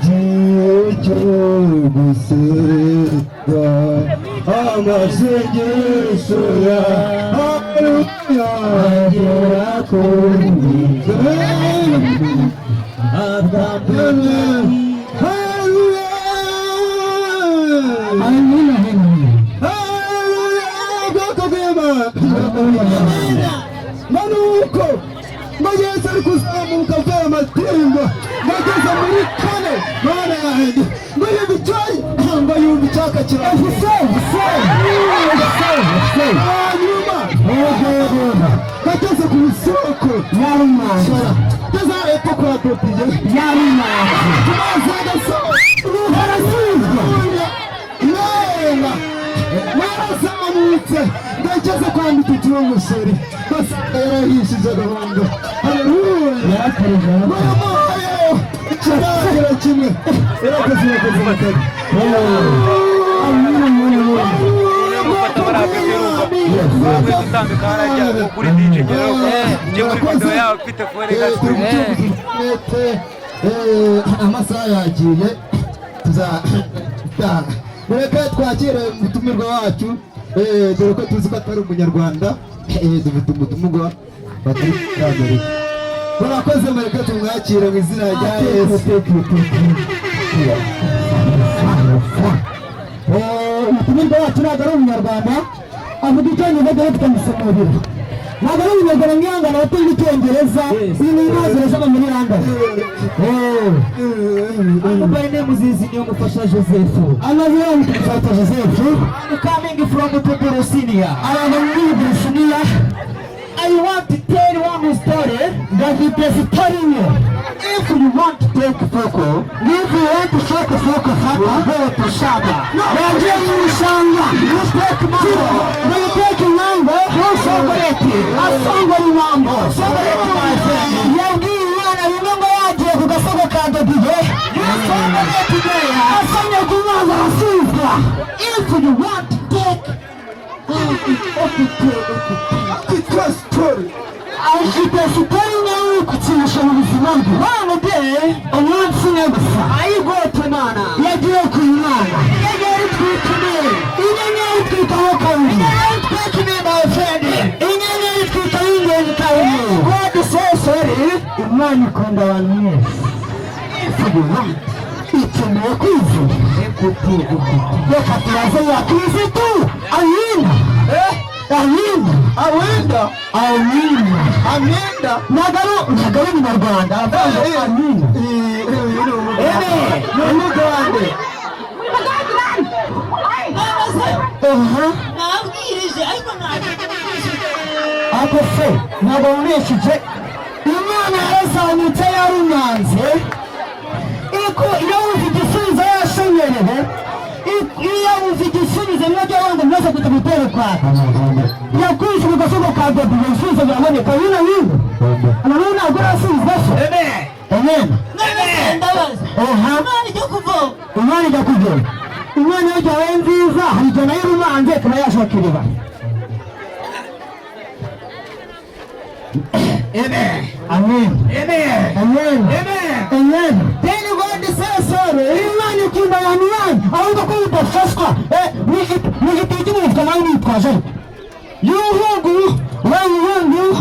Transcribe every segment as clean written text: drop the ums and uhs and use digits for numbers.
gihe gusenga amasengesho yawe agera kuri manuko mageze ari kuzamuka avuye amatimba mageze muri kane mana yanjye muri bicaye ngo yumva icyaka kiravuze hanyuma kageze ku isoko yarumanje kageze epfo kwa dopiye yarumanje tumaze agasaba arasubizwa yarazamutse ndageze kwa mititi w'umusore bose yarahishije gahunda haleluya yamuhaye ikirangira kimwe yarakoze batari amasaha yagiye tuzataha mureke twakire umutumirwa wacu dore ko tuzi ko atari umunyarwanda dufite umutumirwa batari Amerika murakoze mureke tumwakire mu izina rya Yesu umutumirwa wacu ntabwo ari umunyarwanda avuga icyongereza dore tukamusomerera ntabwo ari umunyarwanda mwihangana abatumva icyongereza iyi ni inazira muri London my name is Niyomufasha Joseph amazina y'umufasha Joseph coming from Topolosinia I am from Bosnia I want to tell one story that it is telling you if you want to take photo if you want to take a photo go to Shaba when you Shanga you take mango when you take mango you chocolate a somebody mango somebody my friend yangi yana yungo yaje kugasoko kando dige somebody today asanya kumaza asifwa if you want to take it's story ashite story nawe kutsinisha ubuzima bwe hano de umunsi negusa ayigote mana yagiye kuyimana yagiye twitune inyenyeri twitaho kabiri inyenyeri twitune my friend inyenyeri twitaho ingenzi kabiri God says sorry imana ikunda abantu mwese ifuguma ikeneye kwizera reka turaze ya Kristo amina amina nagaro mu Rwanda amina n'umugande nabwirije ariko ako se ntabwo uneshije imana yarazamutse yarumanze iko iyo ufite igisubizo yashenyerewe iyo ufite igisubizo n'ibyo wanga mwese kutabitera kwaka yakwishe mu gasoko ka dobi ibisubizo biraboneka bino bino none ntabwo urasubizwa se amen ndabaza imana ijya kuvoma imana iyo jyawe nziza hari igihe nayo urumanze ikaba yashaka iriba amen then God says sorry imana ikunda abantu banyu ahubwo ko udafashwa n'igiti cy'umutwe nawe witwaje y'uhungu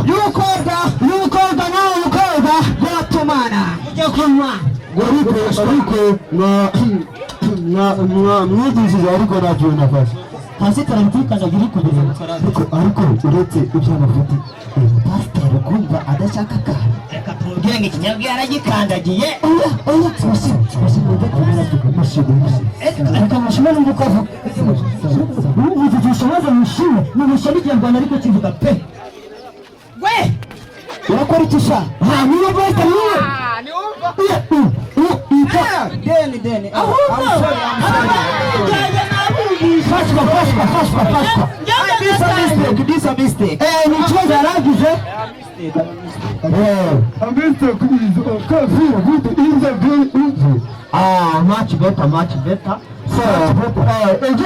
y'ukoga nawe ukoga yatumana ujya kunywa mwigishije ariko ntacyo nafashe hasi tarantikaza giri kugeza ariko uretse ibyo amafuti pastor kumva adashaka ka reka tumubwire ngo ikinyabwe yaragikandagiye oya twose mujye kubona reka mushime n'umukovu uvugisha mushime n'umushime ikinyarwanda ariko kivuga pe we urakora iki sha niba bose niwe deni fashwa this a mistake ni kibazo yaragize a mistake is okay good interview much better so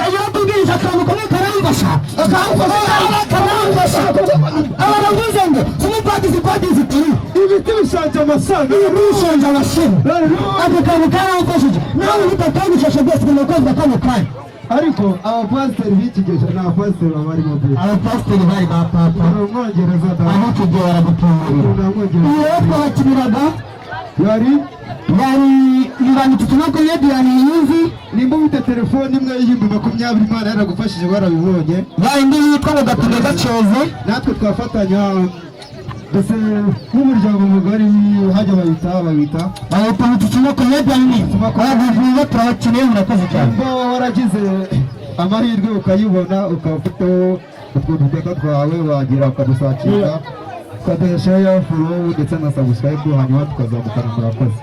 you tubwiriza akantu kamwe karambasha abaravuze ngo some parties turi ibiti bishanje amasanga bishanje abashinwa ako kantu karamfashije nawe bitatangishashe byose mu kwezi kano kanya ariko abapasiteri b'ikigeje ni abapasiteri barimo byo abapasiteri bari ba papa umwongereza aho tugiye baragutungurira iyo twakiniraga yari ibanga tutunako yedu yani yuzi nimba ufite telefone imwe y'ibihumbi 20 Imana yaragufashije barabibonye indi yitwa ngo gatunga gacoze natwe twafatanya ndetse n'umuryango mugari hajya bayita tutunako yedu yani baguvuga turabakeneye murakoze cyane mba waragize amahirwe ukayibona ukafiteho utwo duteka twawe wagira ukadusakira ukaduha share follow ndetse na subscribe hanyuma tukazamukana murakoze.